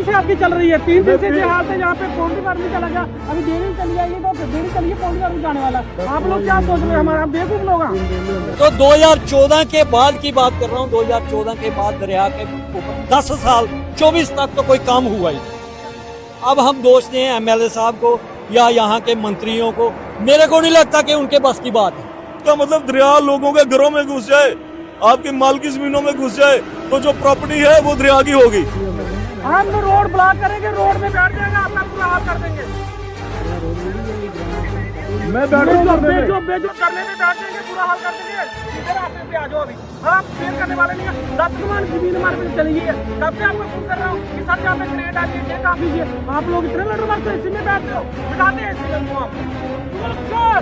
से आपकी चल रही है, 3 दिन से ये हाल है। यहाँ पे पोल्ट्री फार्म में चला गया, अभी डेयरी चली जाएगी तो डेयरी चलिए पोल्ट्री फार्म जाने वाला। आप लोग क्या सोच रहे हैं, हमारा बेवकूफ लोग हैं। तो 2014 के बाद की बात कर रहा हूँ, 2014 के बाद दरिया के ऊपर 10 साल 24 तक तो कोई काम हुआ ही नहीं। अब हम दोष दें एमएलए साहब को या यहाँ के मंत्रियों को, मेरे को नहीं लगता कि उनके बस की बात है। का मतलब दरिया लोगों के घरों में घुस जाए, आपकी माल की जमीनों में घुस जाए, तो जो प्रॉपर्टी है वो दरिया की होगी। हम तो रोड ब्लॉक करेंगे, रोड में बैठ जाएंगे, आपका पूरा हाल कर देंगे। मैं बैठूंगा बेचो करने में बैठ जाएंगे, पूरा हाल कर देंगे। सीधे रास्ते पे आ जाओ अभी, हम फेल करने वाले नहीं है। 10 कमान जमीन हमारे पे चली गई है। कब से आपको फोन कर रहा हूँ कि सर यहाँ पे क्रेट आती है, काम कीजिए। आप लोग इतने लड़ मारते इसी में बैठते हो, बिठाते हैं इसी में आप। जुगल किशोर,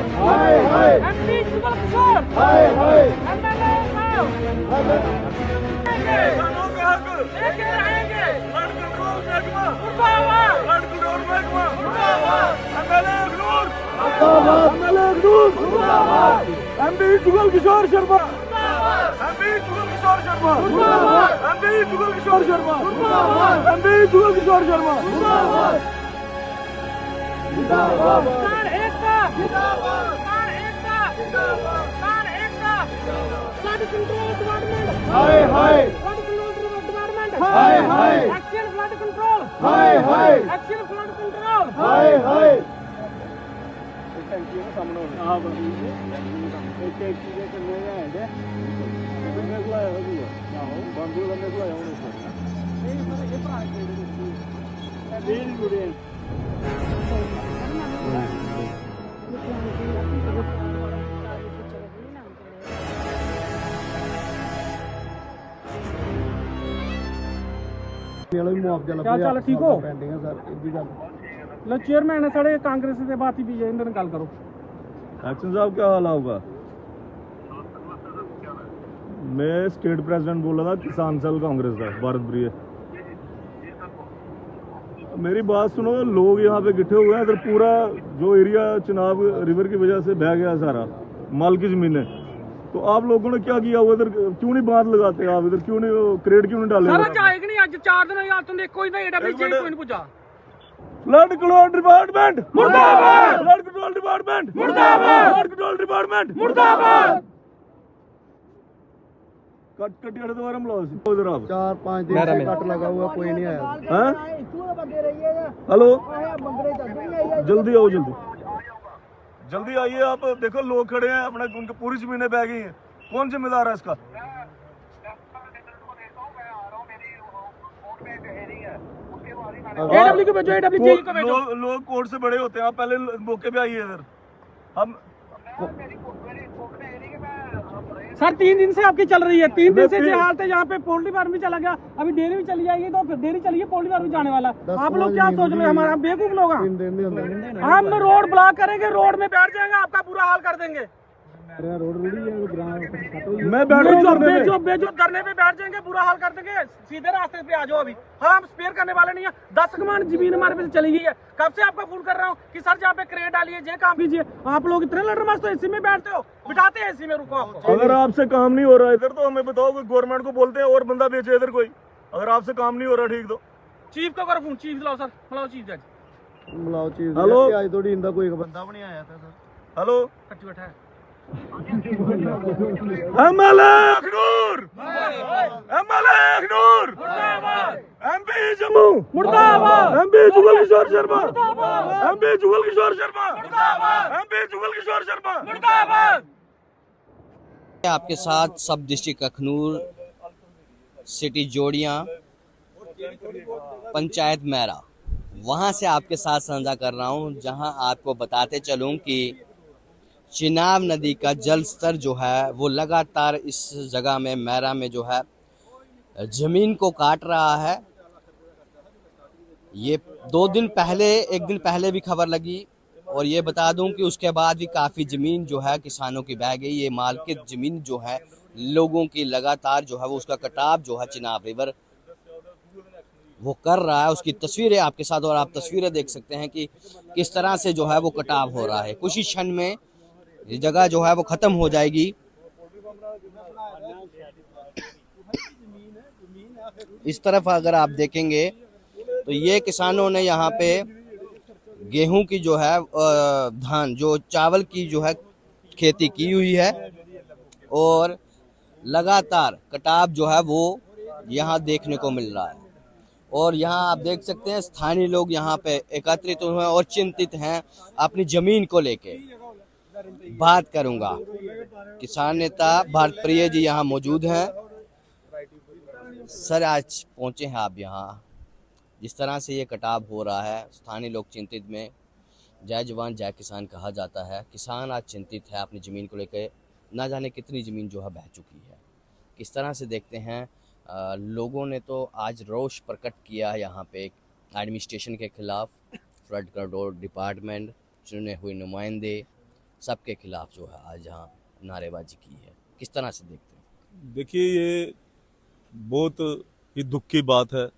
एमपी जुगल किशोर, एमएलए लेके रहेंगे। MP Jugal Kishore Sharma, MP Jugal Kishore Sharma, MP Jugal Kishore Sharma, MP Jugal Kishore Sharma. किसान एकता, किसान एकता, किसान एकता। फ्लड कंट्रोल डिपार्टमेंट, हाय हाय, फ्लड कंट्रोल डिपार्टमेंट, हाय हाय, एक्शन फ्लड कंट्रोल, हाय हाय, एक्शन फ्लड कंट्रोल, हाय हाय। क्या चाल ठीक हो? चेयरमैन है साढ़े कांग्रेस से बात ही भी है, इन्होंने गल करो। एक्शन साहब क्या हाल होगा? मैं स्टेट प्रेसिडेंट बोल रहा था किसान सेल कांग्रेस का भारत ब्रिय। मेरी बात सुनो, लोग यहाँ पे इकट्ठे हुए हैं, इधर पूरा जो एरिया चिनाब रिवर की वजह से बह गया सारा, माल की जमीनें। तो आप लोगों ने क्या किया हुआ इधर? क्यों नहीं बांध लगाते आप इधर? क्यों नहीं क्रेड क्यों नहीं डाले? सारा जाएगा नहीं, आज 4 दिन या तुम देखो इधर एडब्ल्यूजी कोई नहीं पूछा। फ्लड कंट्रोल डिपार्टमेंट मुर्दाबाद, फ्लड कंट्रोल डिपार्टमेंट मुर्दाबाद, फ्लड कंट्रोल डिपार्टमेंट मुर्दाबाद। कटिया दोबारा मिलाओ इधर आप। 4-5 दिन से कट लगा हुआ, कोई नहीं आया। हेलो, जल्दी आओ, जल्दी आइए आप। देखो लोग खड़े हैं अपने, उनकी पूरी जमीनें बह गई हैं। कौन जिम्मेदार है इसका? एडब्ल्यू को भेजो, एडब्ल्यूजी को भेजो। लोग कोर्ट से बड़े होते हैं, आप पहले मौके पे आइए इधर। हम सर 3 दिन से आपकी चल रही है, 3 दिन से ये हाल है। यहाँ पे पोल्ट्री फार्म भी चला गया, अभी डेयरी भी चली जाएगी तो डेयरी चलिए पोल्ट्री फार्म जाने वाला। आप लोग क्या सोच रहे हैं, हमारा बेवकूफ लोग हैं। हम रोड ब्लॉक करेंगे, रोड में बैठ जाएंगे, आपका पूरा हाल कर देंगे। मैं बैठूंगा बेचो धरने पे बैठ जाएंगे, बुरा हाल कर देंगे। सीधे रास्ते पे आ जाओ अभी, हम स्पेयर करने वाले नहीं है। 10 कमान जमीन हमारे पे चली गई है। कब से आपका फोन कर रहा हूँ कि सर जहाँ पे क्रेट डालिए, ये काम कीजिए। आप लोग इतने लड़ मस्त एसी में बैठते हो, बिठाते हैं एसी में। रुको आपको, अगर आपसे काम नहीं हो रहा इधर तो हमें बताओ, कोई गवर्नमेंट को बोलते हैं और बंदा बेचे इधर कोई। अगर आपसे काम नहीं हो रहा ठीक तो चीफ को करो फोन। चीफ लाओ सर, बुलाओ चीफ जज, बुलाओ चीफ। हेलो, आज थोड़ी इंदा कोई बंदा भी नहीं आया था सर। हेलो, कच्ची बैठा है। MLA Akhnoor, MLA Akhnoor, MP Jammu मुर्दाबाद, MP Jugal Kishore Sharma, MP Jugal Kishore Sharma, MP Jugal Kishore Sharma मुर्दाबाद। आपके साथ सब डिस्ट्रिक्ट अखनूर, सिटी जोड़ियाँ, पंचायत मैरा, वहाँ से आपके साथ साझा कर रहा हूँ, जहाँ आपको बताते चलूँ कि चिनाब नदी का जल स्तर जो है वो लगातार इस जगह में मैरा में जो है ज़मीन को काट रहा है। ये 2 दिन पहले, 1 दिन पहले भी खबर लगी, और ये बता दूं कि उसके बाद भी काफ़ी ज़मीन जो है किसानों की बह गई। ये मालकियत ज़मीन जो है लोगों की लगातार जो है वो उसका कटाव जो है चिनाब रिवर वो कर रहा है। उसकी तस्वीरें आपके साथ, और आप तस्वीरें देख सकते हैं कि किस तरह से जो है वो कटाव हो रहा है। कुछ ही क्षण में ये जगह जो है वो ख़त्म हो जाएगी। इस तरफ अगर आप देखेंगे तो ये किसानों ने यहाँ पे गेहूं की जो है धान जो चावल की जो है खेती की हुई है और लगातार कटाव जो है वो यहाँ देखने को मिल रहा है। और यहाँ आप देख सकते हैं स्थानीय लोग यहाँ पे एकत्रित हुए हैं और चिंतित हैं अपनी जमीन को लेके। बात करूंगा, किसान नेता भारत प्रिय जी यहाँ मौजूद हैं। सर, आज पहुंचे हैं आप यहाँ, जिस तरह से ये कटाव हो रहा है स्थानीय लोग चिंतित में। जय जवान जय किसान कहा जाता है। किसान आज चिंतित है अपनी ज़मीन को लेकर, ना जाने कितनी ज़मीन जो है बह चुकी है। किस तरह से देखते हैं, लोगों ने तो आज रोष प्रकट किया है यहाँ पे एडमिनिस्ट्रेशन के खिलाफ, फ्लड कंट्रोल डिपार्टमेंट, चुने हुए नुमाइंदे, सबके खिलाफ जो है आज यहाँ नारेबाजी की है। किस तरह से देखते हैं? देखिए, ये बहुत ही दुख की बात है।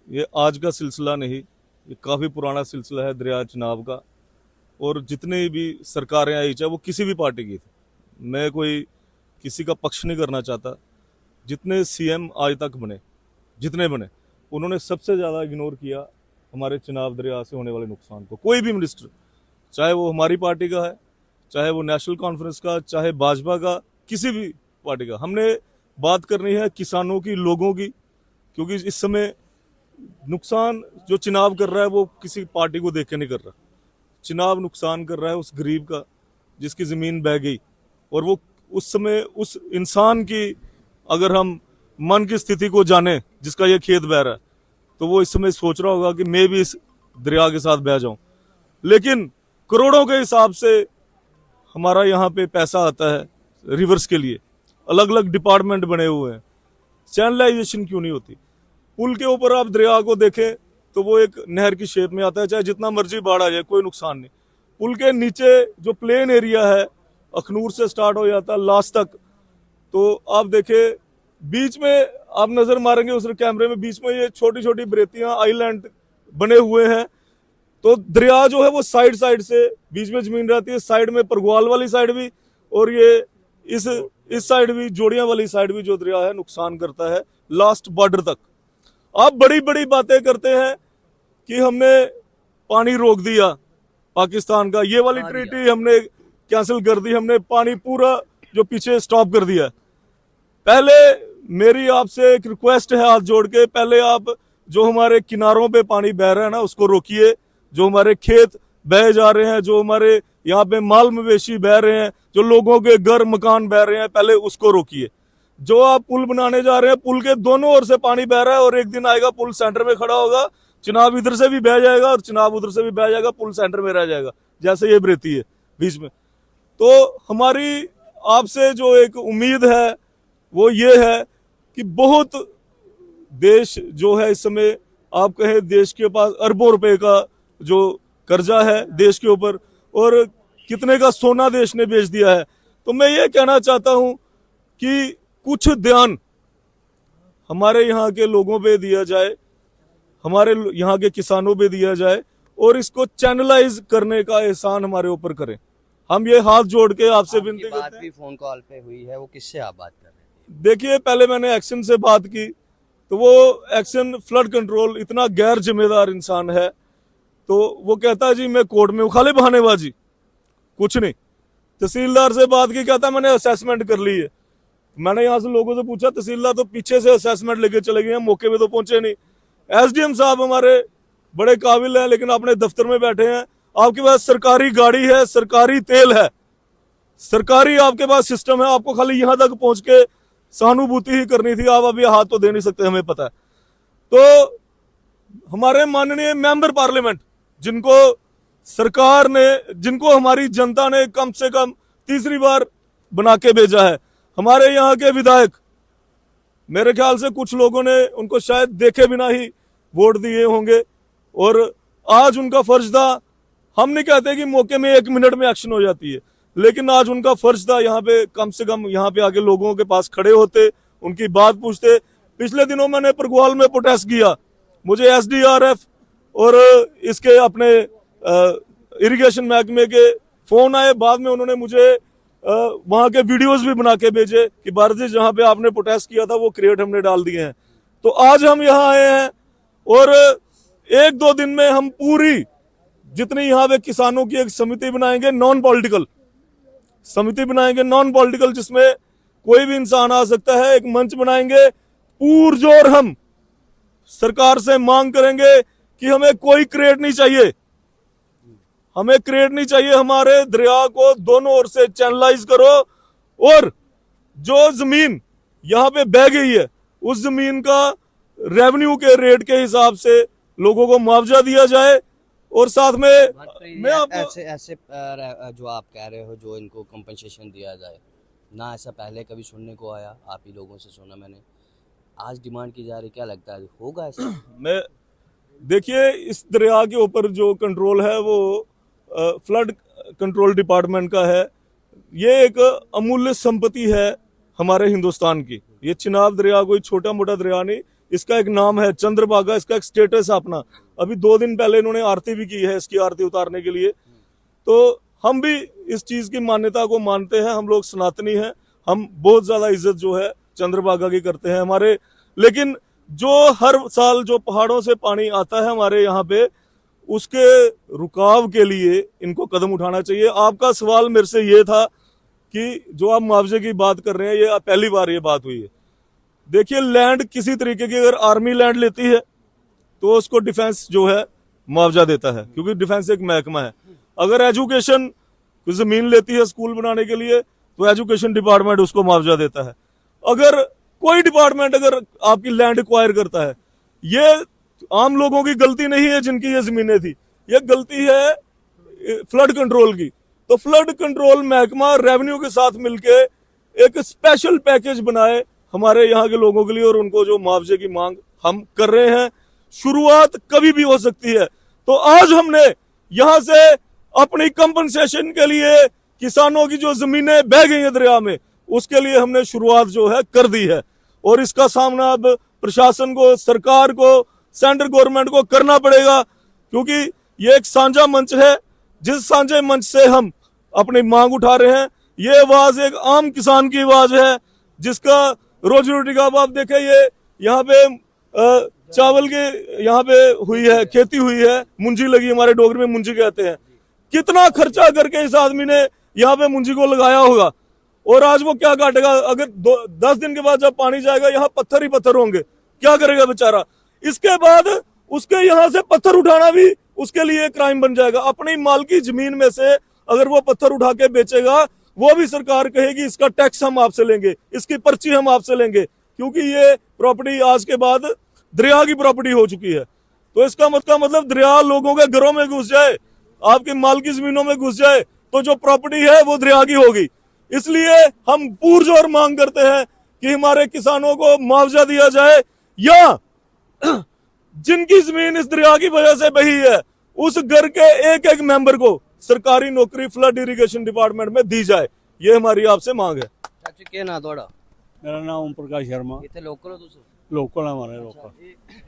ये आज का सिलसिला नहीं, ये काफ़ी पुराना सिलसिला है दरिया चनाब का। और जितनी भी सरकारें आई, चाहे वो किसी भी पार्टी की थी, मैं कोई किसी का पक्ष नहीं करना चाहता, जितने सीएम आज तक बने, जितने बने, उन्होंने सबसे ज़्यादा इग्नोर किया हमारे चनाब दरिया से होने वाले नुकसान को। कोई भी मिनिस्टर, चाहे वो हमारी पार्टी का है, चाहे वो नेशनल कॉन्फ्रेंस का, चाहे भाजपा का, किसी भी पार्टी का, हमने बात करनी है किसानों की, लोगों की। क्योंकि इस समय नुकसान जो चिनाब कर रहा है वो किसी पार्टी को देख के नहीं कर रहा। चिनाब नुकसान कर रहा है उस गरीब का जिसकी ज़मीन बह गई। और वो उस समय उस इंसान की, अगर हम मन की स्थिति को जाने जिसका ये खेत बह रहा है, तो वो इस समय सोच रहा होगा कि मैं भी इस दरिया के साथ बह जाऊं। लेकिन करोड़ों के हिसाब से हमारा यहाँ पे पैसा आता है रिवर्स के लिए, अलग अलग डिपार्टमेंट बने हुए हैं। चैनलाइजेशन क्यों नहीं होती? पुल के ऊपर आप दरिया को देखें तो वो एक नहर की शेप में आता है, चाहे जितना मर्जी बाढ़ आ जाए कोई नुकसान नहीं। पुल के नीचे जो प्लेन एरिया है, अखनूर से स्टार्ट हो जाता है लास्ट तक, तो आप देखें बीच में, आप नजर मारेंगे उस कैमरे में, बीच में ये छोटी छोटी बरेतियां, आइलैंड बने हुए हैं। तो दरिया जो है वो साइड साइड से, बीच में जमीन रहती है, साइड में परगवाल वाली साइड भी, और ये इस साइड भी, जोड़ियां वाली साइड भी जो दरिया है नुकसान करता है लास्ट बॉर्डर तक। आप बड़ी बड़ी बातें करते हैं कि हमने पानी रोक दिया पाकिस्तान का, ये वाली ट्रीटी हमने कैंसिल कर दी, हमने पानी पूरा जो पीछे स्टॉप कर दिया। पहले मेरी आपसे एक रिक्वेस्ट है हाथ जोड़ के, पहले आप जो हमारे किनारों पे पानी बह रहा है ना उसको रोकिए। जो हमारे खेत बह जा रहे हैं, जो हमारे यहाँ पे माल मवेशी बह रहे हैं, जो लोगों के घर मकान बह रहे हैं, पहले उसको रोकिए। जो आप पुल बनाने जा रहे हैं, पुल के दोनों ओर से पानी बह रहा है, और एक दिन आएगा पुल सेंटर में खड़ा होगा, चिनाब इधर से भी बह जाएगा और चिनाब उधर से भी बह जाएगा, पुल सेंटर में रह जाएगा, जैसे ये बरेती है बीच में। तो हमारी आपसे जो एक उम्मीद है वो ये है कि बहुत देश जो है इस समय, आप कहें देश के पास अरबों रुपए का जो कर्जा है देश के ऊपर, और कितने का सोना देश ने बेच दिया है। तो मैं ये कहना चाहता हूं कि कुछ ध्यान हमारे यहाँ के लोगों पे दिया जाए, हमारे यहाँ के किसानों पे दिया जाए, और इसको चैनलाइज करने का एहसान हमारे ऊपर करें। हम ये हाथ जोड़ के आपसे विनती करते हैं। भी फोन कॉल पे हुई है, वो किससे आप बात कर रहे हैं? देखिए, पहले मैंने एक्शन से बात की, तो वो एक्शन फ्लड कंट्रोल इतना गैर जिम्मेदार इंसान है, तो वो कहता है जी मैं कोर्ट में हूं, खाली बहानेबाजी, कुछ नहीं। तहसीलदार से बात की, कहता मैंने असेसमेंट कर ली है। मैंने यहाँ से लोगों से पूछा, तहसीलदार तो पीछे से असेसमेंट लेके चले गए हैं, मौके पे तो पहुंचे नहीं। एसडीएम साहब हमारे बड़े काबिल हैं, लेकिन अपने दफ्तर में बैठे हैं। आपके पास सरकारी गाड़ी है, सरकारी तेल है, सरकारी आपके पास सिस्टम है, आपको खाली यहाँ तक पहुंच के सहानुभूति ही करनी थी। आप अभी हाथ तो दे नहीं सकते, हमें पता है। तो हमारे माननीय मेंबर पार्लियामेंट, जिनको सरकार ने, जिनको हमारी जनता ने कम से कम तीसरी बार बना के भेजा है, हमारे यहाँ के विधायक, मेरे ख्याल से कुछ लोगों ने उनको शायद देखे बिना ही वोट दिए होंगे, और आज उनका फर्ज था, हम नहीं कहते कि मौके में 1 मिनट में एक्शन हो जाती है, लेकिन आज उनका फर्ज था यहाँ पे कम से कम यहाँ पे आके लोगों के पास खड़े होते, उनकी बात पूछते। पिछले दिनों मैंने परगवाल में प्रोटेस्ट किया, मुझे एसडीआरएफ और इसके अपने इरिगेशन महकमे के फोन आए, बाद में उन्होंने मुझे वहां के वीडियोस भी बना के भेजे कि भारत जी जहां पे आपने प्रोटेस्ट किया था वो क्रिएट हमने डाल दिए हैं। तो आज हम यहाँ आए हैं और 1-2 दिन में हम पूरी जितनी यहाँ पे किसानों की एक समिति बनाएंगे, नॉन पॉलिटिकल समिति बनाएंगे, नॉन पॉलिटिकल, जिसमें कोई भी इंसान आ सकता है। एक मंच बनाएंगे, पुरजोर हम सरकार से मांग करेंगे कि हमें कोई क्रेड नहीं चाहिए, हमें क्रेड नहीं चाहिए, हमारे दरिया को दोनों ओर से चैनलाइज करो और जो जमीन यहाँ पे बह गई है उस जमीन का रेवेन्यू के रेट के हिसाब से लोगों को मुआवजा दिया जाए। और साथ में मैं आपको ऐसे जो आप कह रहे हो, जो इनको कंपनसेशन दिया जाए ना, ऐसा पहले कभी सुनने को आया, आप ही लोगों से सुना मैंने, आज डिमांड की जा रही, क्या लगता है होगा ऐसा? मैं देखिए, इस दरिया के ऊपर जो कंट्रोल है वो फ्लड कंट्रोल डिपार्टमेंट का है। ये एक अमूल्य संपत्ति है हमारे हिंदुस्तान की। ये चिनाब दरिया कोई छोटा मोटा दरिया नहीं, इसका एक नाम है चंद्रभागा, इसका एक स्टेटस है अपना। अभी 2 दिन पहले इन्होंने आरती भी की है इसकी आरती उतारने के लिए। तो हम भी इस चीज की मान्यता को मानते हैं, हम लोग सनातनी हैं, हम बहुत ज्यादा इज्जत जो है चंद्रभागा की करते हैं हमारे। लेकिन जो हर साल जो पहाड़ों से पानी आता है हमारे यहाँ पे, उसके रुकाव के लिए इनको कदम उठाना चाहिए। आपका सवाल मेरे से ये था कि जो आप मुआवजे की बात कर रहे हैं, ये पहली बार ये बात हुई है। देखिए, लैंड किसी तरीके की अगर आर्मी लैंड लेती है तो उसको डिफेंस जो है मुआवजा देता है, क्योंकि डिफेंस एक महकमा है। अगर एजुकेशन जमीन लेती है स्कूल बनाने के लिए तो एजुकेशन डिपार्टमेंट उसको मुआवजा देता है। अगर कोई डिपार्टमेंट अगर आपकी लैंड एक्वायर करता है, ये आम लोगों की गलती नहीं है जिनकी ये जमीनें थी, ये गलती है फ्लड कंट्रोल की। तो फ्लड कंट्रोल महकमा रेवेन्यू के साथ मिलके एक स्पेशल पैकेज बनाए हमारे यहाँ के लोगों के लिए, और उनको जो मुआवजे की मांग हम कर रहे हैं। शुरुआत कभी भी हो सकती है, तो आज हमने यहाँ से अपनी कंपनसेशन के लिए किसानों की जो जमीनें बह गई हैं दरिया में, उसके लिए हमने शुरुआत जो है कर दी है। और इसका सामना अब प्रशासन को, सरकार को, सेंट्रल गवर्नमेंट को करना पड़ेगा, क्योंकि ये एक साझा मंच है। जिस साझे मंच से हम अपनी मांग उठा रहे हैं, ये आवाज एक आम किसान की आवाज है जिसका रोजी रोटी का, आप देखें, ये यहाँ पे चावल के यहाँ पे हुई है, खेती हुई है, मुंजी लगी, हमारे डोगरी में मुंजी कहते हैं। कितना खर्चा करके इस आदमी ने यहाँ पे मुंजी को लगाया होगा, और आज वो क्या काटेगा? अगर 10 दिन के बाद जब पानी जाएगा, यहाँ पत्थर ही पत्थर होंगे, क्या करेगा बेचारा? इसके बाद उसके यहाँ से पत्थर उठाना भी उसके लिए क्राइम बन जाएगा। अपनी मालकी जमीन में से अगर वो पत्थर उठा के बेचेगा, वो भी सरकार कहेगी इसका टैक्स हम आपसे लेंगे, इसकी पर्ची हम आपसे लेंगे, क्योंकि ये प्रॉपर्टी आज के बाद दरिया की प्रॉपर्टी हो चुकी है। तो इसका मतलब दरिया लोगों के घरों में घुस जाए, आपकी मालकी जमीनों में घुस जाए, तो जो प्रॉपर्टी है वो दरिया की होगी। इसलिए हम पुरजोर मांग करते हैं कि हमारे किसानों को मुआवजा दिया जाए, या जिनकी जमीन इस दरिया की वजह से बही है उस घर के एक एक मेंबर को सरकारी नौकरी फ्लड इरिगेशन डिपार्टमेंट में दी जाए। ये हमारी आपसे मांग है। चाची क्या ना थोड़ा? मेरा नाम ओम प्रकाश शर्मा। इतने लोकल हो तुम? लोकल है हमारे लोकल।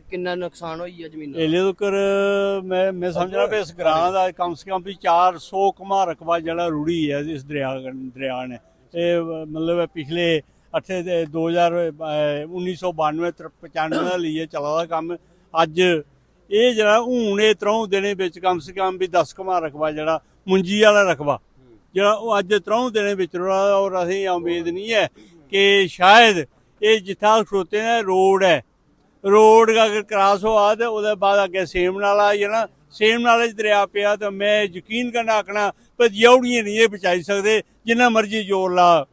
कितना नुकसान होई है जमीन? एले तकर मैं समझ रहा भी इस ग्रां का कम से कम भी 400 कमा रकबा जड़ा रुड़ी है इस दरिया ने। मतलब पिछले 1992-95 का लिए चला दा कम। अज ये जरा हूँ ये 3 दिनें विच कम से कम भी 10 कमा रकबा जड़ा मुंजी वाला रकबा जरा अज 3 दिनें विच रुड़ा। और असें उम्मीद नहीं है कि शायद ये जिथा खड़ोते ने रोड है, रोड अगर क्रॉस होआ तो उसदे बाद अगे सेम नाला आई जाना। सेम नाले च दरिया पिया तो मैं यकीन करना आखना पर जौड़ियां नहीं बचाई सकते जिन्ना मर्जी जोर ला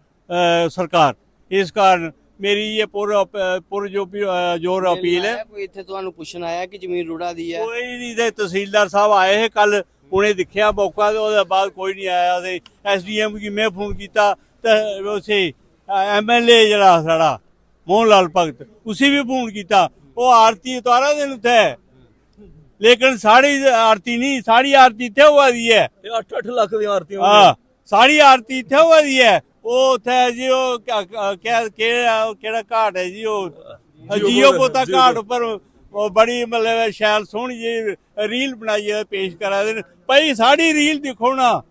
सरकार। इस कारण मेरी ये जोर अपील है। कोई इत्थे तुहानू पुछन आया कि जमीन रुड़ा दी है? कोई नहीं ते तहसीलदार साहब आए है कल, उन्हें दिखा मौका तो उसदे बाद कोई नहीं आया। SDM की मैं फोन किया तो उसे MLA जरा साड़ा मोहन लाल भगत उसी भी फोन किया, वो आरती उतारा दिन उत्थे, लेकिन साड़ी आरती नहीं, साड़ी आरती इत्थे हुआ दी है। 8-8 लाख दी आरती। हाँ, साड़ी आरती इत्थे हुआ दी है। वो उत्थे जी वो केड़ा घाट है जी, वो जियो पोता घाट उपर बड़ी मतलब शैल सोहनी जी रील बनाइए पेश करा दे भाई। साड़ी रील दिखो ना,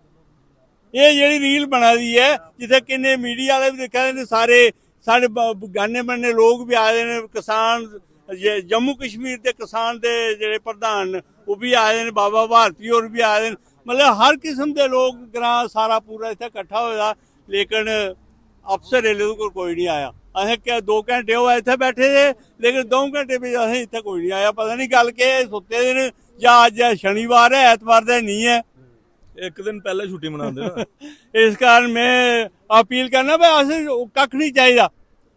ये जेहड़ी रील बना दी है जिथे किन्ने मीडिया वाले भी दिखा दे, सारे साढ़े गाने बनने लोग भी आए ने, किसान जम्मू कश्मीर के किसान के जेह्ड़े प्रधान वो भी आए ने, बाबा भारती होर भी आए ने, मतलब हर किस्म के लोग ग्रां सारा पूरा इत्थे कट्ठा होया, लेकिन अफसर एल्ले कोल कोई नहीं आया। असें क्या 2 घंटे होए इत्थे बैठे दे, लेकिन 2 घंटे भी असें इत्थे कोई नहीं आया। पता नहीं गल के सुत्ते दे न जां अज्ज शनिवार है, ऐतवार दे नहीं है, एक दिन पहले छुट्टी मनाते ना। इस कारण मैं अपील करना भाई असें कक्ख नहीं चाहिदा,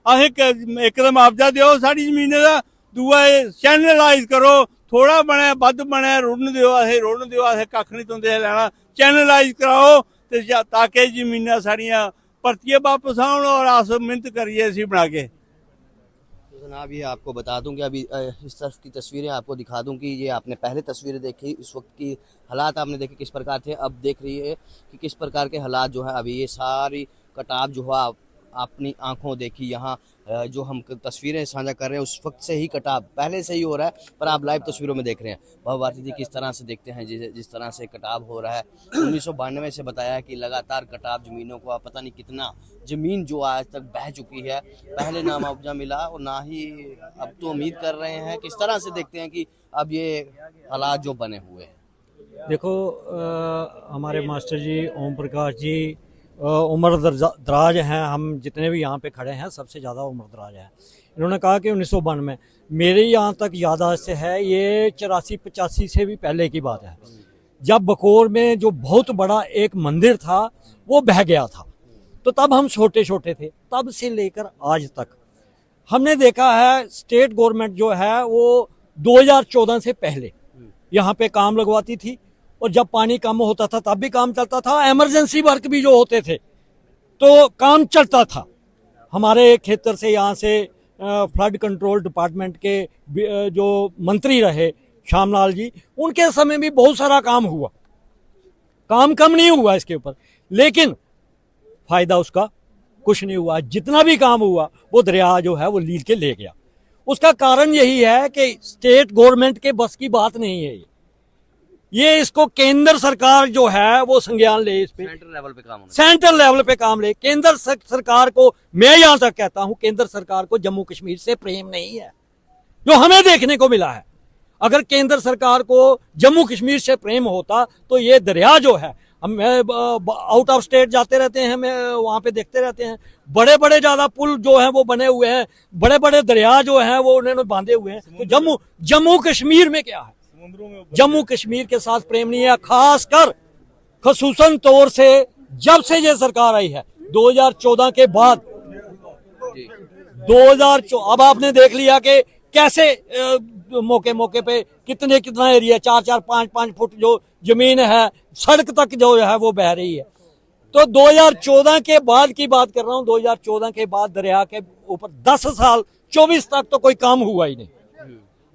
असें इक ते मुआवजा दिओ साढ़ी जमीनें दा, दूआ चैनलाइज करो, थोड़ा बने बद्ध बने रुड़न दिओ, असें रुड़न दिओ, असें कक्ख नहीं तुंदे लैना, चैनलाइज कराओ ते ताकि जमीनां साड़ियां परतियै वापस आउण और अस मेहनत करिए इसी बना के। तो जनाब ये आपको बता दूं कि अभी इस तरफ की तस्वीरें आपको दिखा दूं कि ये आपने पहले तस्वीरें देखी, इस वक्त की हालात आपने देखे किस प्रकार थे, अब देख रही है कि किस प्रकार के हालात जो है अभी। ये सारी कटाव जो है अपनी आंखों देखी, यहाँ जो हम तस्वीरें साझा कर रहे हैं उस वक्त से ही कटाव पहले से ही हो रहा है, पर आप लाइव तस्वीरों में देख रहे हैं। बाबा भारती जी किस तरह से देखते हैं जिस तरह से कटाव हो रहा है। 1992 से बताया है कि लगातार कटाव जमीनों को, आप पता नहीं कितना ज़मीन जो आज तक बह चुकी है, पहले ना मुआवजा मिला और ना ही अब तो उम्मीद कर रहे हैं। किस तरह से देखते हैं कि अब ये हालात जो बने हुए हैं। देखो हमारे मास्टर जी ओम प्रकाश जी उम्र दराज हैं, हम जितने भी यहाँ पे खड़े हैं सबसे ज़्यादा उम्र दराज है। इन्होंने कहा कि 1992 में, मेरे यहाँ तक याददाश्त से है ये 84-85 से भी पहले की बात है, जब बकोर में जो बहुत बड़ा एक मंदिर था वो बह गया था। तो तब हम छोटे छोटे थे, तब से लेकर आज तक हमने देखा है स्टेट गवर्नमेंट जो है वो 2014 से पहले यहाँ पे काम लगवाती थी, और जब पानी कम होता था तब भी काम चलता था, इमरजेंसी वर्क भी जो होते थे तो काम चलता था। हमारे खेतर से यहाँ से फ्लड कंट्रोल डिपार्टमेंट के जो मंत्री रहे श्यामलाल जी, उनके समय भी बहुत सारा काम हुआ, काम कम नहीं हुआ इसके ऊपर, लेकिन फायदा उसका कुछ नहीं हुआ। जितना भी काम हुआ वो दरिया जो है वो लील के ले गया। उसका कारण यही है कि स्टेट गवर्नमेंट के बस की बात नहीं है ये इसको केंद्र सरकार जो है वो संज्ञान ले, इस पे सेंट्रल लेवल पे काम होना, सेंट्रल लेवल पे काम ले। केंद्र सरकार को, मैं यहां तक कहता हूं, केंद्र सरकार को जम्मू कश्मीर से प्रेम नहीं है जो हमें देखने को मिला है। अगर केंद्र सरकार को जम्मू कश्मीर से प्रेम होता तो ये दरिया जो है, हम आउट ऑफ स्टेट जाते रहते हैं, मैं वहां पे देखते रहते हैं, बड़े बड़े ज्यादा पुल जो हैं वो बने हुए हैं, बड़े बड़े दरिया जो हैं वो उन्होंने बांधे हुए हैं। तो जम्मू कश्मीर में क्या है, जम्मू कश्मीर के साथ प्रेम नहीं है। खासकर खसूसन तौर से जब से ये सरकार आई है 2014 के बाद, 2014 अब आपने देख लिया कि कैसे मौके पे कितना एरिया 4-4, 5-5 फुट जो जमीन है सड़क तक जो है वो बह रही है। तो 2014 के बाद की बात कर रहा हूं, 2014 के बाद दरिया के ऊपर 10 साल 24 तक तो कोई काम हुआ ही नहीं।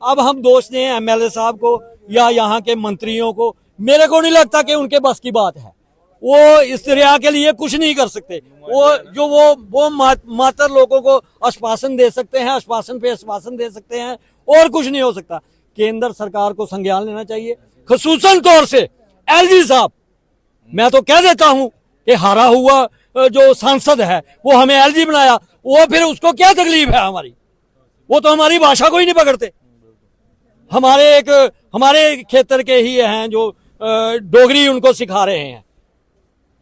अब हम दोष दें एमएलए साहब को या यहाँ के मंत्रियों को, मेरे को नहीं लगता कि उनके बस की बात है। वो इस दरिया के लिए कुछ नहीं कर सकते। वो मात्र लोगों को आश्वासन दे सकते हैं, आश्वासन पे आश्वासन दे सकते हैं, और कुछ नहीं हो सकता। केंद्र सरकार को संज्ञान लेना चाहिए, खसूसन तौर से एलजी साहब। मैं तो कह देता हूं कि हारा हुआ जो सांसद है वो हमें एलजी बनाया, वो फिर उसको क्या तकलीफ है हमारी, वो तो हमारी भाषा को ही नहीं पकड़ते। हमारे खेतर के ही हैं जो डोगरी उनको सिखा रहे हैं,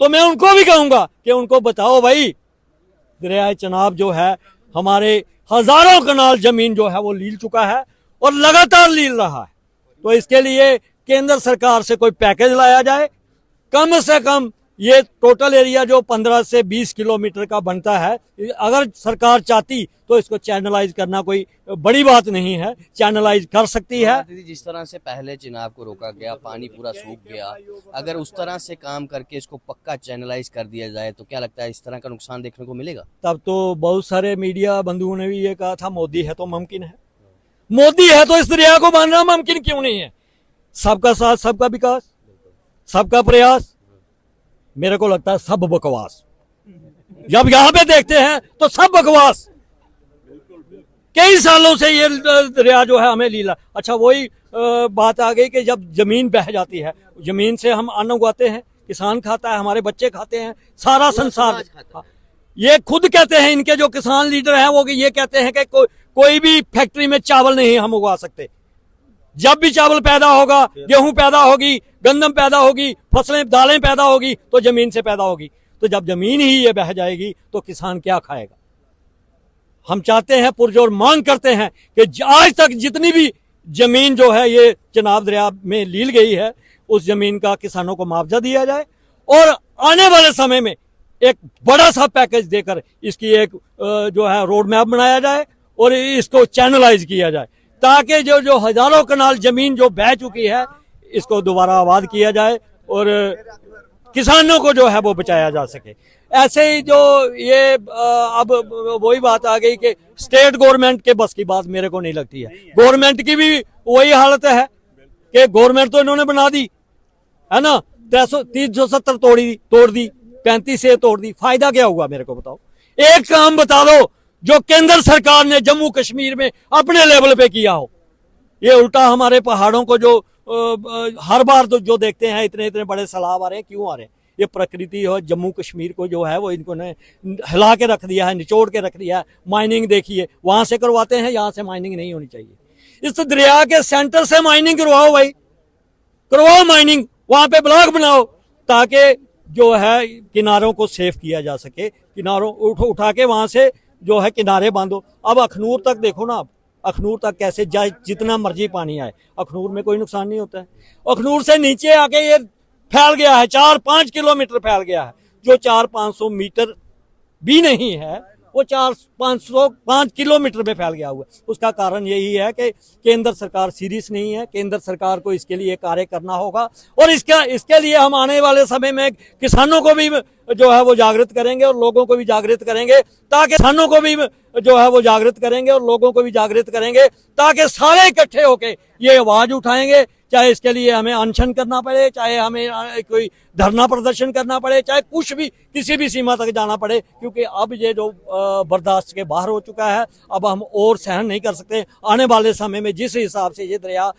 तो मैं उनको भी कहूंगा कि उनको बताओ भाई, दरिया चनाब जो है हमारे हजारों कनाल जमीन जो है वो लील चुका है और लगातार लील रहा है। तो इसके लिए केंद्र सरकार से कोई पैकेज लाया जाए, कम से कम ये टोटल एरिया जो 15 से 20 किलोमीटर का बनता है, अगर सरकार चाहती तो इसको चैनलाइज करना कोई बड़ी बात नहीं है, चैनलाइज कर सकती है। जिस तरह से पहले चिनाब को रोका गया, पानी पूरा सूख गया, अगर उस तरह से काम करके इसको पक्का चैनलाइज कर दिया जाए तो क्या लगता है इस तरह का नुकसान देखने को मिलेगा? तब तो बहुत सारे मीडिया बंधुओं ने भी ये कहा था मोदी है तो मुमकिन है, मोदी है तो इस दरिया को बांधना मुमकिन क्यों नहीं है। सबका साथ, सबका विकास, सबका प्रयास, मेरे को लगता है सब बकवास। जब यहां पे देखते हैं तो सब बकवास। कई सालों से ये दरिया जो है हमें लीला। अच्छा वही बात आ गई कि जब जमीन बह जाती है, जमीन से हम अन्न उगाते हैं, किसान खाता है, हमारे बच्चे खाते हैं, सारा संसार। ये खुद कहते हैं, इनके जो किसान लीडर हैं वो ये कहते हैं कि कोई भी फैक्ट्री में चावल नहीं हम उगा सकते। जब भी चावल पैदा होगा, गेहूं पैदा होगी, गंदम पैदा होगी, फसलें दालें पैदा होगी तो जमीन से पैदा होगी। तो जब जमीन ही ये बह जाएगी तो किसान क्या खाएगा? हम चाहते हैं, पुरजोर मांग करते हैं कि आज तक जितनी भी जमीन जो है ये चनाब दरिया में लील गई है, उस जमीन का किसानों को मुआवजा दिया जाए और आने वाले समय में एक बड़ा सा पैकेज देकर इसकी एक जो है रोड मैप बनाया जाए और इसको चैनलाइज किया जाए, ताकि जो हजारों कनाल जमीन जो बह चुकी है इसको दोबारा आबाद किया जाए और किसानों को जो है वो बचाया जा सके। ऐसे ही जो ये अब वही बात आ गई कि स्टेट गवर्नमेंट के बस की बात मेरे को नहीं लगती है। गवर्नमेंट की भी वही हालत है कि गवर्नमेंट तो इन्होंने बना दी है ना, 370 तोड़ दी, 35 तोड़ दी, फायदा क्या हुआ मेरे को बताओ? एक काम बता दो जो केंद्र सरकार ने जम्मू कश्मीर में अपने लेवल पे किया हो। ये उल्टा हमारे पहाड़ों को जो हर बार तो जो देखते हैं इतने इतने बड़े सैलाब आ रहे हैं, क्यों आ रहे हैं? ये प्रकृति और जम्मू कश्मीर को जो है वो इनको ने हिला के रख दिया है, निचोड़ के रख दिया है। माइनिंग देखिए, वहां से करवाते हैं, यहाँ से माइनिंग नहीं होनी चाहिए। इस दरिया के सेंटर से माइनिंग करवाओ भाई, करवाओ माइनिंग, वहां पे ब्लॉक बनाओ ताकि जो है किनारों को सेफ किया जा सके। किनारों उठा के वहां से जो है किनारे बांधो। अब अखनूर तक देखो ना, आप अखनूर तक कैसे जाए, जितना मर्जी पानी आए, अखनूर में कोई नुकसान नहीं होता है। अखनूर से नीचे आके ये फैल गया है, 4-5 किलोमीटर फैल गया है। जो 400-500 मीटर भी नहीं है, वो 400-500 किलोमीटर में फैल गया हुआ। उसका कारण यही है कि केंद्र सरकार सीरियस नहीं है। केंद्र सरकार को इसके लिए कार्य करना होगा और इसके लिए हम आने वाले समय में किसानों को भी जो है वो जागृत करेंगे और लोगों को भी जागृत करेंगे, ताकि किसानों को भी जो है वो जागृत करेंगे और लोगों को भी जागृत करेंगे, ताकि सारे इकट्ठे होके ये आवाज उठाएंगे। चाहे इसके लिए हमें अनशन करना पड़े, चाहे हमें कोई धरना प्रदर्शन करना पड़े, चाहे कुछ भी किसी भी सीमा तक जाना पड़े, क्योंकि अब ये जो बर्दाश्त के बाहर हो चुका है, अब हम और सहन नहीं कर सकते। आने वाले समय में जिस हिसाब से ये दरिया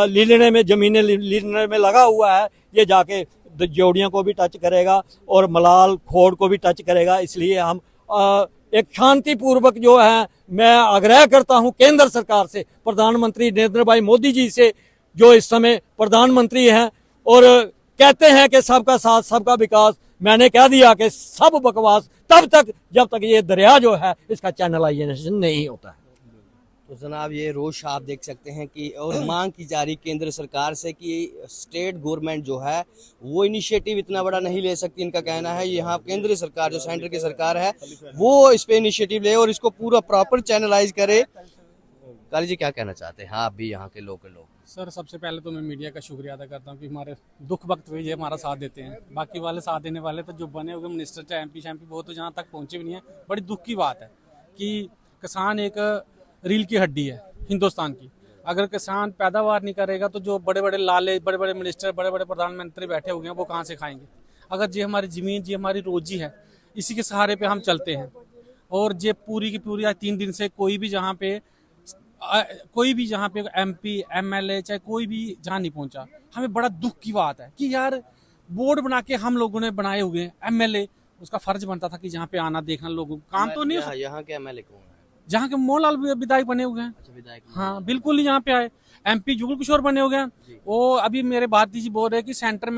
लीलने में, जमीनें लीलने में लगा हुआ है, ये जाके जोड़ियों को भी टच करेगा और मलाल खोड़ को भी टच करेगा। इसलिए हम एक शांतिपूर्वक जो है, मैं आग्रह करता हूं केंद्र सरकार से, प्रधानमंत्री नरेंद्र भाई मोदी जी से, जो इस समय प्रधानमंत्री हैं और कहते हैं कि सबका साथ सबका विकास। मैंने कह दिया कि सब बकवास तब तक जब तक ये दरिया जो है इसका चैनलाइजेशन नहीं होता है। तो जनाब ये रोष आप देख सकते हैं कि और मांग की जा रही केंद्र सरकार से कि स्टेट गवर्नमेंट जो है वो इनिशिएटिव इतना बड़ा नहीं ले सकती। इनका कहना है यहाँ केंद्र सरकार, जो सेंटर की सरकार है, वो इस पे इनिशिएटिव ले और इसको पूरा प्रॉपर चैनलाइज करे। काली जी क्या कहना चाहते हैं आप भी यहाँ के लोकल लोग? सर सबसे पहले तो मैं मीडिया का शुक्रिया अदा करता हूँ कि हमारे दुख वक्त में ये हमारा साथ देते हैं। बाकी वाले साथ देने वाले तो जो बने हुए मिनिस्टर चाहे एमपी शैम्पी वो तो जहाँ तक पहुँचे भी नहीं है। बड़ी दुख की बात है कि किसान एक रील की हड्डी है हिंदुस्तान की। अगर किसान पैदावार नहीं करेगा तो जो बड़े बड़े लाले, बड़े बड़े मिनिस्टर, बड़े बड़े प्रधानमंत्री बैठे हुए हैं वो कहाँ से खाएंगे? अगर ये हमारी ज़मीन, ये हमारी रोजी है, इसी के सहारे पे हम चलते हैं। और ये पूरी की पूरी 3 दिन से कोई भी जहाँ पे एमपी एमएलए चाहे कोई भी जहाँ नहीं पहुंचा। हमें बड़ा दुख की बात है कि यार बोर्ड बना के हम लोगों ने बनाए हुए हैं। एमएलए उसका फर्ज बनता था कि जहाँ पे आना देखना लोगों काम तो नहीं। यहाँ के एमएलए कौन है? जहाँ के मोहनलाल विधायक बने हुए हैं। अच्छा, विधायक? हाँ बिल्कुल ही यहाँ पे आए। एमपी जुगल किशोर बने हुए हैं। वो अभी मेरे भारती जी बोल रहे हैं कि सेंटर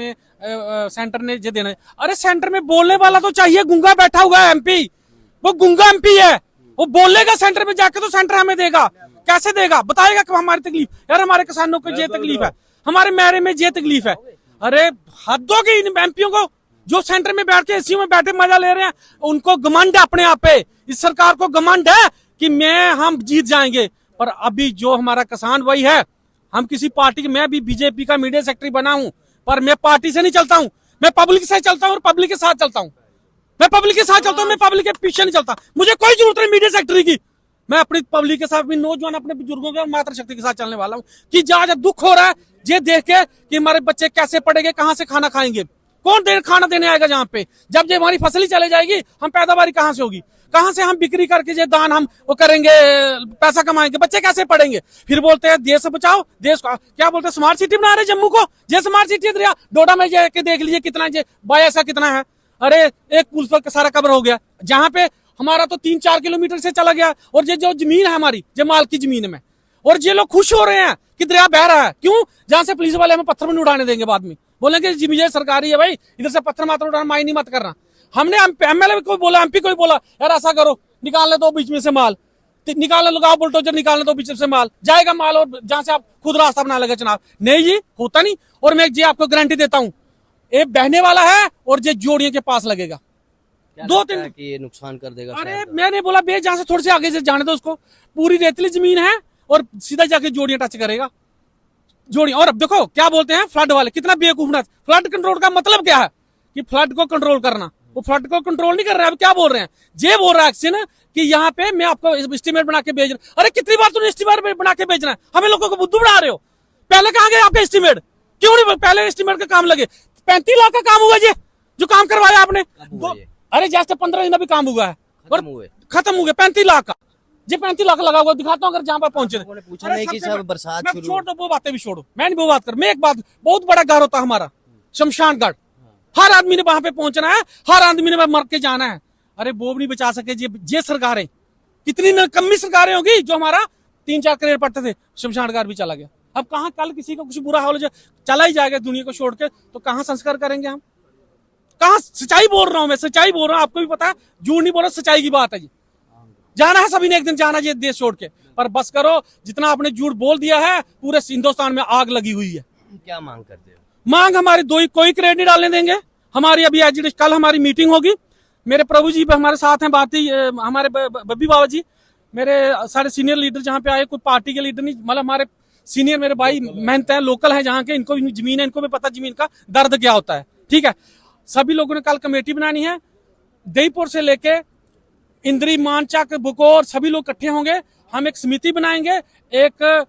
ने ये देना है। अरे सेंटर में बोलने वाला तो चाहिए। गूंगा बैठा हुआ है एमपी, वो गूंगा एमपी है, वो बोलेगा सेंटर में जाके तो सेंटर हमें देगा। कैसे देगा? बताएगा कि हमारी तकलीफ, यार हमारे किसानों को ये तकलीफ है, हमारे मेरे में ये तकलीफ है। अरे हद होगी इन एमपीओं को, जो सेंटर में बैठ के एसी में बैठे मजा ले रहे हैं। उनको घमंड है अपने आप पे, इस सरकार को घमंड है कि हम जीत जाएंगे। पर अभी जो हमारा किसान वही है, हम किसी पार्टी के, मैं भी बीजेपी का मीडिया सेक्रेटरी बना हूं, पर मैं पार्टी से नहीं चलता हूं, मैं पब्लिक से चलता हूं और पब्लिक के साथ चलता हूं। मैं पब्लिक के साथ चलता हूं, मैं पब्लिक के पीछे नहीं चलता। मुझे कोई जरूरत नहीं मीडिया सेक्रेटरी की। मैं अपनी पब्लिक के साथ भी, नौजवान अपने बुजुर्गों के और मातृशक्ति के साथ चलने वाला हूँ। कि जहाँ दुख हो रहा है ये देख के कि हमारे बच्चे कैसे पढ़ेंगे, कहाँ से खाना खाएंगे, कौन खाना देने आएगा जहाँ पे? जब ये हमारी फसल ही चले जाएगी, हम पैदावारी कहाँ से होगी? कहाँ से हम बिक्री करके ये दान हम वो करेंगे, पैसा कमाएंगे? बच्चे कैसे पढ़ेंगे? फिर बोलते हैं देश बचाओ, देश को क्या बोलते हैं, स्मार्ट सिटी बना रहे जम्मू को। ये स्मार्ट सिटी दरिया डोडा में जाके देख लीजिए कितना ये बायसा कितना है। अरे एक पुल पर सारा कवर हो गया, जहां पे हमारा तो 3-4 किलोमीटर से चला गया, और ये जो जमीन है हमारी, जो माल की जमीन में, और ये लोग खुश हो रहे हैं कि दरिया बह रहा है। क्यों? जहां से पुलिस वाले हमें पत्थर नहीं उड़ाने देंगे, बाद में बोलेंगे जमीन सरकारी है भाई, इधर से पत्थर मात्र उड़ाना, मायनी मत करना। हमने एमएलए को बोला, एमपी को भी बोला, यार ऐसा करो, निकालने दो बीच में से माल, निकालने लगाओ बुलडोजर, निकालने दो बीच से माल, जाएगा माल, और जहां से आप खुद रास्ता बना लगे जनाब। नहीं जी, होता नहीं। और मैं जी आपको गारंटी देता हूं, ये बहने वाला है और ये जोड़ियों के पास लगेगा, 2-3 कि ये नुकसान कर देगा। अरे मैंने बोला बे, जहां से थोड़े से आगे से जाने दो उसको, पूरी रेतली जमीन है और सीधा जाके जोड़ियां टच करेगा, जोड़ी। और अब देखो क्या बोलते हैं फ्लड वाले, कितना बेवकूफ ना। फ्लड कंट्रोल का मतलब क्या है कि फ्लड को कंट्रोल करना, वो फ्लड को कंट्रोल नहीं कर रहे हैं। अब क्या बोल रहे हैं, ये बोल रहा है एक्शन कि यहाँ पे मैं आपको एस्टीमेट बना के भेज रहा। अरे कितनी बार तुमने एस्टीमेट बना के भेजना है, हमें लोगों को बुद्धू बना रहे हो। पहले कहाँ गए आपके एस्टीमेट, क्यों नहीं पहले एस्टीमेट का काम लगे? 35 लाख का काम हुआ जी, जो काम करवाया आपने। अरे जैसे 15 दिन अभी काम हुआ है, खत्म हो गया 35 लाख का। जी 35 लाख लगा हुआ, दिखाता हूँ अगर जहाँ पर पहुंचे। पूछा नहीं कि सब बरसात मैं छोड़ दो, वो बातें भी छोड़ो, मैं नहीं वो बात कर। मैं एक बात, बहुत बड़ा घर होता हमारा शमशान घाट, हर आदमी ने वहां पे पहुंचना है, हर आदमी ने मर के जाना है। अरे वो भी नहीं बचा सके ये सरकारें, कितनी कमी सरकारें होगी। जो हमारा 3-4 करोड़ पड़ते थे, शमशान घाट भी चला गया। अब कहाँ कल किसी को कुछ बुरा हाल हो जाए, चला ही जाएगा दुनिया को छोड़ के, तो कहाँ संस्कार करेंगे हम? कहाँ? सच्चाई बोल रहा हूँ मैं, सच्चाई बोल रहा हूँ, आपको भी पता है, झूठ नहीं बोल रहा, सच्चाई की बात है। जी जाना है सभी ने एक दिन, जाना ये देश छोड़ के, पर बस करो, जितना आपने झूठ बोल दिया है पूरे हिंदुस्तान में आग लगी हुई है। क्या मांग करते हो? मांग हमारी दो ही, कोई क्रेडिट नहीं डालने देंगे। हमारी अभी कल हमारी मीटिंग होगी, मेरे प्रभु जी हमारे साथ हैं, बात हमारे बब्बी बाबा जी, मेरे सारे सीनियर लीडर जहाँ पे आए, कोई पार्टी के लीडर नहीं, मतलब हमारे सीनियर मेरे भाई मेहनत है, लोकल है जहाँ के, इनको भी जमीन है, इनको भी पता जमीन का दर्द क्या होता है। ठीक है, सभी लोगों ने कल कमेटी बनानी है, दहीपुर से लेके इंद्री, मानचक, बुकोर, सभी लोग इकट्ठे होंगे। हम एक समिति बनाएंगे, एक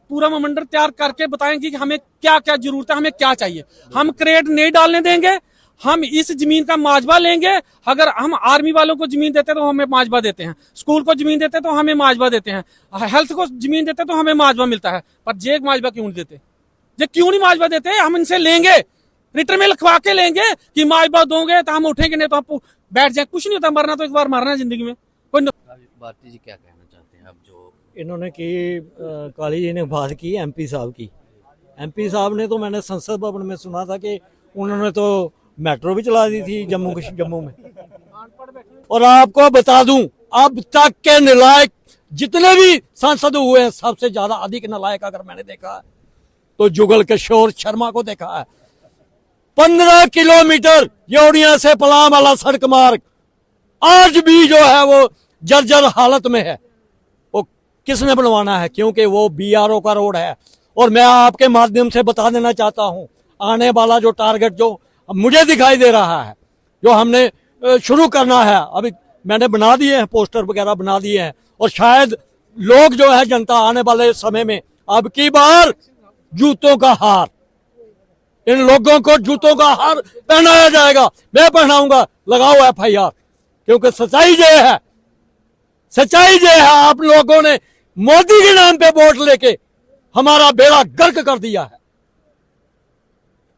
पूरा मंडल तैयार करके बताएंगे कि हमें क्या क्या जरूरत है, हमें क्या चाहिए। हम क्रेडिट नहीं डालने देंगे, हम इस जमीन का माजबा लेंगे। अगर हम आर्मी वालों को जमीन देते तो हमें माजबा देते हैं, स्कूल को जमीन देते तो हमें माजबा देते हैं, हेल्थ को जमीन देते तो हमें माजबा मिलता है, पर जे माजबा क्यों नहीं देते? जे क्यों नहीं माजबा देते? हम इनसे लेंगे, रिटर्न में लिखवा के लेंगे कि माजबा दोगे तो हम उठेंगे, नहीं तो हम बैठ जाए। कुछ नहीं होता, मरना तो एक बार मरना है जिंदगी में। कोई भारती जी क्या कहना चाहते हैं अब जो इन्होंने की काली जी ने बात की एमपी साहब की, एमपी साहब ने तो मैंने संसद भवन में सुना था कि उन्होंने तो मेट्रो भी चला दी थी जम्मू में। और आपको बता दूं, अब तक के नालायक जितने भी सांसद हुए हैं, सबसे ज्यादा अधिक नालायक अगर मैंने देखा है तो जुगल किशोर शर्मा को देखा है। 15 किलोमीटर योड़िया से पलाम वाला सड़क मार्ग आज भी जो है वो जर्जर हालत में है। वो किसने बनवाना है? क्योंकि वो बीआरओ का रोड है। और मैं आपके माध्यम से बता देना चाहता हूं, आने वाला जो टारगेट जो मुझे दिखाई दे रहा है, जो हमने शुरू करना है, अभी मैंने बना दिए हैं, पोस्टर वगैरह बना दिए हैं, और शायद लोग जो है जनता आने वाले समय में अब की बार जूतों का हार, इन लोगों को जूतों का हार पहनाया जाएगा। मैं पहनाऊंगा, लगाओ FIR, क्योंकि सच्चाई ये है, सच्चाई ये है, आप लोगों ने मोदी के नाम पे वोट लेके हमारा बेड़ा गर्क कर दिया है।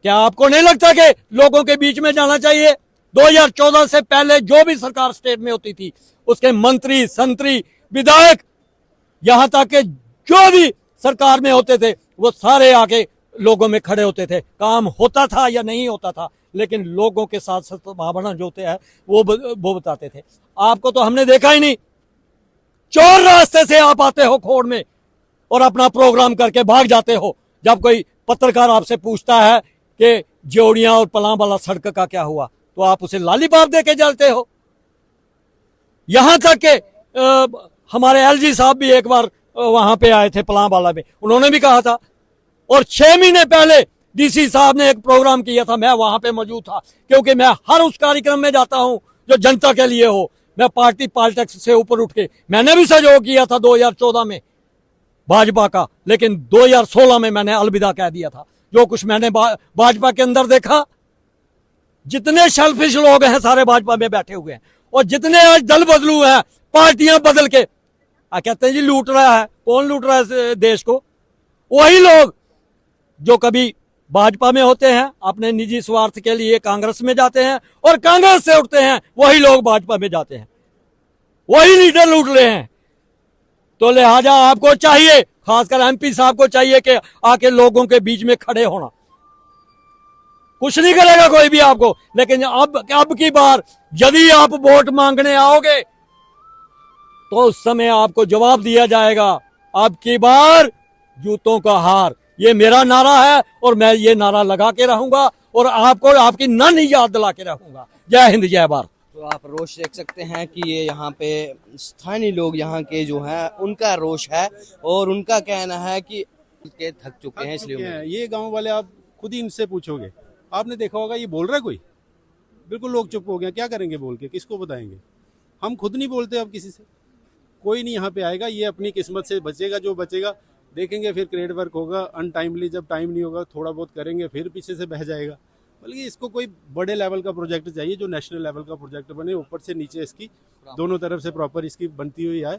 क्या आपको नहीं लगता कि लोगों के बीच में जाना चाहिए? 2014 से पहले जो भी सरकार स्टेट में होती थी, उसके मंत्री, संतरी, विधायक, यहां तक के जो भी सरकार में होते थे, वो सारे आके लोगों में खड़े होते थे। काम होता था या नहीं होता था, लेकिन लोगों के साथ सद्भावना जो होते हैं वो बताते थे। आपको तो हमने देखा ही नहीं, चोर रास्ते से आप आते हो खोड़ में और अपना प्रोग्राम करके भाग जाते हो। जब कोई पत्रकार आपसे पूछता है कि जोड़ियां और पलाम वाला सड़क का क्या हुआ, तो आप उसे लॉलीपॉप देके चलते हो। यहां तक के हमारे LG साहब भी एक बार वहां पे आए थे पलाम वाला में, उन्होंने भी कहा था। और 6 महीने पहले DC साहब ने एक प्रोग्राम किया था, मैं वहां पे मौजूद था, क्योंकि मैं हर उस कार्यक्रम में जाता हूं जो जनता के लिए हो। मैं पार्टी पॉलिटिक्स से ऊपर उठ के, मैंने भी सहयोग किया था 2014 में भाजपा का, लेकिन 2016 में मैंने अलविदा कह दिया था। जो कुछ मैंने भाजपा के अंदर देखा, जितने सेल्फिश लोग हैं सारे भाजपा में बैठे हुए हैं, और जितने आज दल बदलू हैं, पार्टियां बदल के कहते हैं जी लूट रहा है। कौन लूट रहा है देश को? वही लोग जो कभी भाजपा में होते हैं, अपने निजी स्वार्थ के लिए कांग्रेस में जाते हैं, और कांग्रेस से उठते हैं वही लोग भाजपा में जाते हैं, वही लीडर लूट रहे हैं। तो लिहाजा आपको चाहिए, खासकर एमपी साहब को चाहिए कि आके लोगों के बीच में खड़े होना। कुछ नहीं करेगा कोई भी आपको, लेकिन अब की बार यदि आप वोट मांगने आओगे तो उस समय आपको जवाब दिया जाएगा। अब की बार जूतों का हार, ये मेरा नारा है और मैं ये नारा लगा के रहूंगा और आपको आपकी नन याद दिला के रहूंगा। जय हिंद, जय भारत। तो आप रोष देख सकते हैं कि ये यहाँ पे स्थानीय लोग यहाँ के जो हैं उनका रोष है, और उनका कहना है कि के थक चुके हैं, इसलिए ये गांव वाले आप खुद ही इनसे पूछोगे, आपने देखा होगा ये बोल रहा है कोई, बिल्कुल लोग चुप हो गए। क्या करेंगे बोल के, किसको बताएंगे? हम खुद नहीं बोलते अब किसी से, कोई नहीं यहाँ पे आएगा। ये अपनी किस्मत से बचेगा, जो बचेगा देखेंगे, फिर क्रेड वर्क होगा अनटाइमली, जब टाइम नहीं होगा थोड़ा बहुत करेंगे, फिर पीछे से बह जाएगा। बल्कि इसको कोई बड़े लेवल का प्रोजेक्ट चाहिए, जो नेशनल लेवल का प्रोजेक्ट बने, ऊपर से नीचे इसकी दोनों तरफ से प्रॉपर इसकी बनती हुई आए,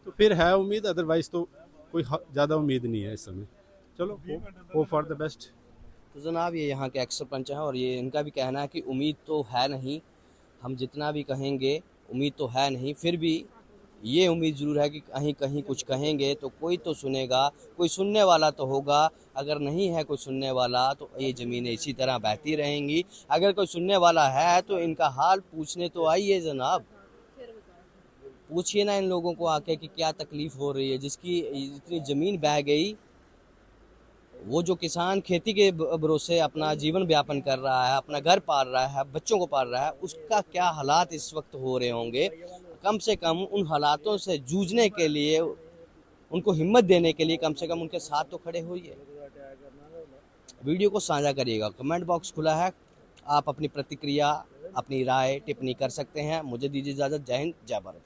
तो फिर है उम्मीद। अदरवाइज तो कोई ज़्यादा उम्मीद नहीं है इस समय। चलो, होप फॉर द बेस्ट। तो जनाब ये यहाँ के एक्स सरपंच हैं, और ये इनका भी कहना है कि उम्मीद तो है नहीं, हम जितना भी कहेंगे उम्मीद तो है नहीं, फिर भी ये उम्मीद ज़रूर है कि कहीं कहीं कुछ कहेंगे तो कोई तो सुनेगा, कोई सुनने वाला तो होगा। अगर नहीं है कोई सुनने वाला तो ये ज़मीनें इसी तरह बहती रहेंगी। अगर कोई सुनने वाला है तो इनका हाल पूछने तो आइए जनाब, पूछिए ना इन लोगों को आके कि क्या तकलीफ़ हो रही है, जिसकी इतनी ज़मीन बह गई। वो जो किसान खेती के भरोसे अपना जीवन व्यापन कर रहा है, अपना घर पाल रहा है, बच्चों को पाल रहा है, उसका क्या हालात इस वक्त हो रहे होंगे। कम से कम उन हालातों से जूझने के लिए, उनको हिम्मत देने के लिए कम से कम उनके साथ तो खड़े होइए। वीडियो को साझा करिएगा, कमेंट बॉक्स खुला है, आप अपनी प्रतिक्रिया, अपनी राय टिप्पणी कर सकते हैं। मुझे दीजिए इजाज़त। जय हिंद, जय भारत।